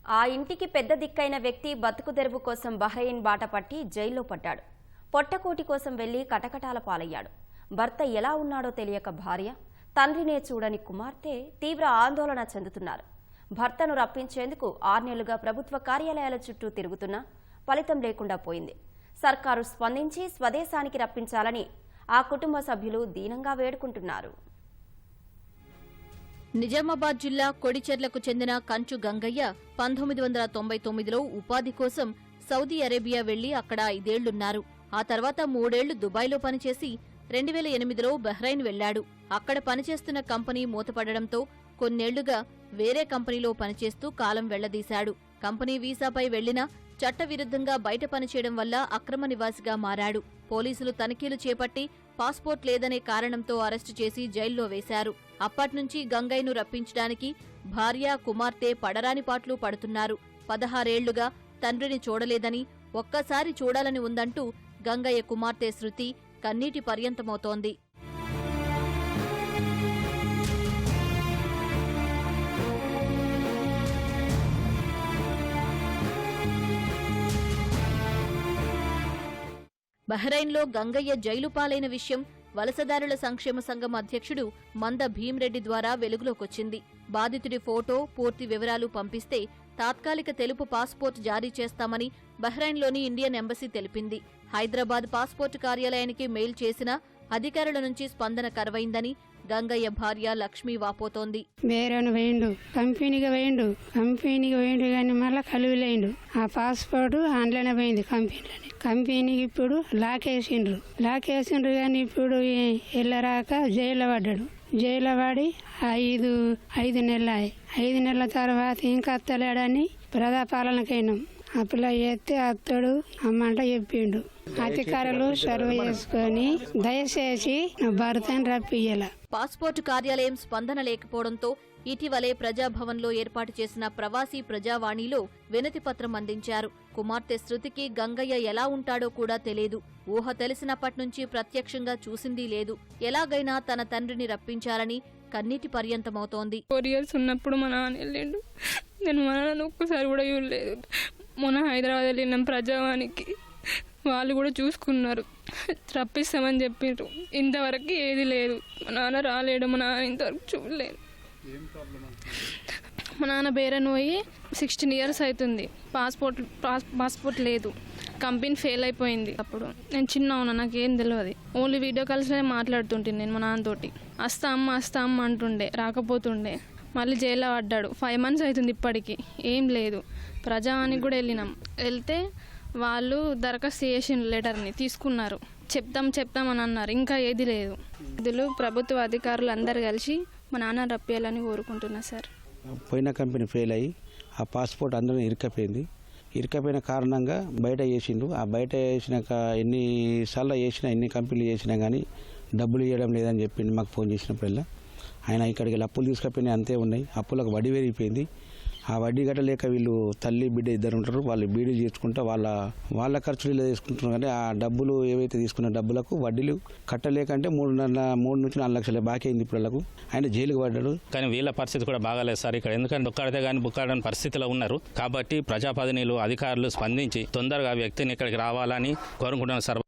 ఆ ఇంటికి పెద్ద దిక్కైన వ్యక్తి బతుకు తెరువు కోసం బహ్రెయిన్ బాట పట్టి జైల్లో పడ్డాడు. పొట్టకోటి కోసం వెళ్లి కటకటాల పాలయ్యాడు. భర్త ఎలా ఉన్నాడో తెలియక భార్య, తండ్రినే చూడని కుమార్తె తీవ్ర ఆందోళన చెందుతున్నారు. భర్తను రప్పించేందుకు 6 నెలలుగా ప్రభుత్వ కార్యాలయాల చుట్టూ తిరుగుతున్నా ఫలితం లేకుండా పోయింది. సర్కారు స్పందించి స్వదేశానికి రప్పించాలని ఆ కుటుంబ సభ్యులు దీనంగా వేడుకుంటున్నారు. నిజామాబాద్ జిల్లా కొడిచెర్లకు చెందిన కంచు గంగయ్య 1999లో ఉపాధి కోసం సౌదీ అరేబియా వెళ్లి అక్కడ 5 ఏళ్లున్నారు. ఆ తర్వాత 3 ఏళ్లు దుబాయ్లో పనిచేసి 2008లో బహ్రెయిన్ వెళ్లాడు. అక్కడ పనిచేస్తున్న కంపెనీ మూతపడడంతో కొన్నేళ్లుగా వేరే కంపెనీలో పనిచేస్తూ కాలం వెళ్లదీశాడు. కంపెనీ వీసాపై వెళ్లినా చట్టవిరుద్ధంగా బయట పనిచేయడం వల్ల అక్రమ నివాసిగా మారాడు. పోలీసులు తనిఖీలు చేపట్టి పాస్పోర్ట్ లేదనే కారణంతో అరెస్టు చేసి జైల్లో వేశారు. అప్పట్నుంచి గంగయ్యను రప్పించడానికి భార్య, కుమార్తె పడరాని పాట్లు పడుతున్నారు. 16 ఏళ్లుగా తండ్రిని చూడలేదని, ఒక్కసారి చూడాలని ఉందంటూ గంగయ్య కుమార్తె శృతి కన్నీటి పర్యంతమవుతోంది. బహ్రెయిన్లో గంగయ్య జైలు పాలైన విషయం వలసదారుల సంక్షేమ సంఘం అధ్యక్షుడు మంద భీమ్రెడ్డి ద్వారా వెలుగులోకొచ్చింది. బాధితుడి ఫోటో, పూర్తి వివరాలు పంపిస్తే తాత్కాలిక తెలుపు పాస్పోర్ట్ జారీ చేస్తామని బహ్రెయిన్లోని ఇండియన్ ఎంబసీ తెలిపింది. హైదరాబాద్ పాస్పోర్టు కార్యాలయానికి మెయిల్ చేసినా అధికారుల నుంచి స్పందన కరువైందని గంగయ్య భార్య లక్ష్మి వాపోతోంది. వేరేను వేయండు, కంపెనీకి వేయండు కానీ మళ్ళీ కలువలేండు. ఆ పాస్పోర్ట్ ఆన్లైన్ పోయింది కంపెనీకి. ఇప్పుడు లాకేసిండ్రు కానీ ఇప్పుడు వెళ్ళరాక జైల్లో పడ్డాడు. జైల్లో పడి 5 నెలలు 5 నెలల తర్వాత ఇంకా అత్తలేడని ప్రజాపాలనకైనాం. అప్లై చేస్తే అత్తడు అమ్మంట చెప్పిండు. అధికారులు సర్వ్ చేసుకుని దయచేసి భర్తను రప్పియ్యాల. పాస్పోర్టు కార్యాలయం స్పందన లేకపోవడంతో ఇటీవలే ప్రజాభవన్లో ఏర్పాటు చేసిన ప్రవాసీ ప్రజావాణిలో వినతి పత్రం అందించారు. కుమార్తె శృతికి గంగయ్య ఎలా ఉంటాడో కూడా తెలియదు. ఊహ తెలిసినప్పట్నుంచి ప్రత్యక్షంగా చూసిందీ లేదు. ఎలాగైనా తన తండ్రిని రప్పించాలని కన్నీటి పర్యంతమవుతోంది. 4 years ఉన్నప్పుడు మా నాన్న వెళ్ళిండు. నేను మా నాన్న ఒక్కసారి కూడా చూడలేదు. మొన్న హైదరాబాద్ వెళ్ళినాం ప్రజావానికి, వాళ్ళు కూడా చూసుకున్నారు, రప్పిస్తామని చెప్పిండ్రు. ఇంతవరకు ఏది లేదు. మా నాన్న రాలేడు, మా నాన్న ఇంతవరకు చూడలేదు. మా నాన్న బేరను పోయి 16 years అవుతుంది. పాస్పోర్ట్ లేదు. కంపెనీ ఫెయిల్ అయిపోయింది. అప్పుడు నేను చిన్న ఉన్నా, నాకేం తెలియదు. ఓన్లీ వీడియో కాల్స్లోనే మాట్లాడుతుంటే నేను మా నాన్నతోటి. వస్తా అమ్మ అంటుండే, రాకపోతుండే. మళ్ళీ జైల్లో పడ్డాడు. 5 months అవుతుంది ఇప్పటికి, ఏం లేదు. ప్రజావానికి కూడా వెళ్ళినాం. వెళ్తే వాళ్ళు దరఖాస్తు చేసిన లెటర్ని తీసుకున్నారు. చెప్తాం అని అన్నారు. ఇంకా ఏది లేదు. ఇందులో ప్రభుత్వ అధికారులు అందరు కలిసి మా నాన్న రప్పియాలని కోరుకుంటున్నా సార్. పోయిన కంపెనీ ఫెయిల్ అయ్యి ఆ పాస్పోర్ట్ అందరూ ఇరుకపోయిన కారణంగా బయట చేసిండు. ఆ బయట చేసినాక ఎన్నిసార్లు చేసినా, ఎన్ని కంపెనీలు చేసినా కానీ డబ్బులు ఇవ్వడం లేదని చెప్పింది మాకు ఫోన్ చేసినప్పుడల్లా. ఆయన ఇక్కడికి వెళ్ళి అప్పులు తీసుకపోయినాయి, అంతే ఉన్నాయి. అప్పులకు వడ్డీ పెరిగిపోయింది. ఆ వడ్డీ గట్టలేక వీళ్ళు తల్లి బిడ్డ ఇద్దరు ఉంటారు. వాళ్ళు బీడీలు చేసుకుంటా వాళ్ళ ఖర్చులు ఇలా తీసుకుంటున్నారు. కానీ ఆ డబ్బులు ఏవైతే తీసుకున్న డబ్బులకు వడ్డీలు కట్టలేకంటే 3 నుంచి 4 లక్షల బాకీ అయింది ఇప్పుడు వాళ్ళకు. ఆయన జైలుకు పడ్డాడు. కానీ వీళ్ళ పరిస్థితి కూడా బాగాలేదు సార్ ఇక్కడ. ఎందుకంటే ఒక్కడితే కానీ బుక్కాడని పరిస్థితిలో ఉన్నారు. కాబట్టి ప్రజాప్రతినిధులు, అధికారులు స్పందించి తొందరగా వ్యక్తిని ఇక్కడికి రావాలని కోరుకుంటున్నారు సార్.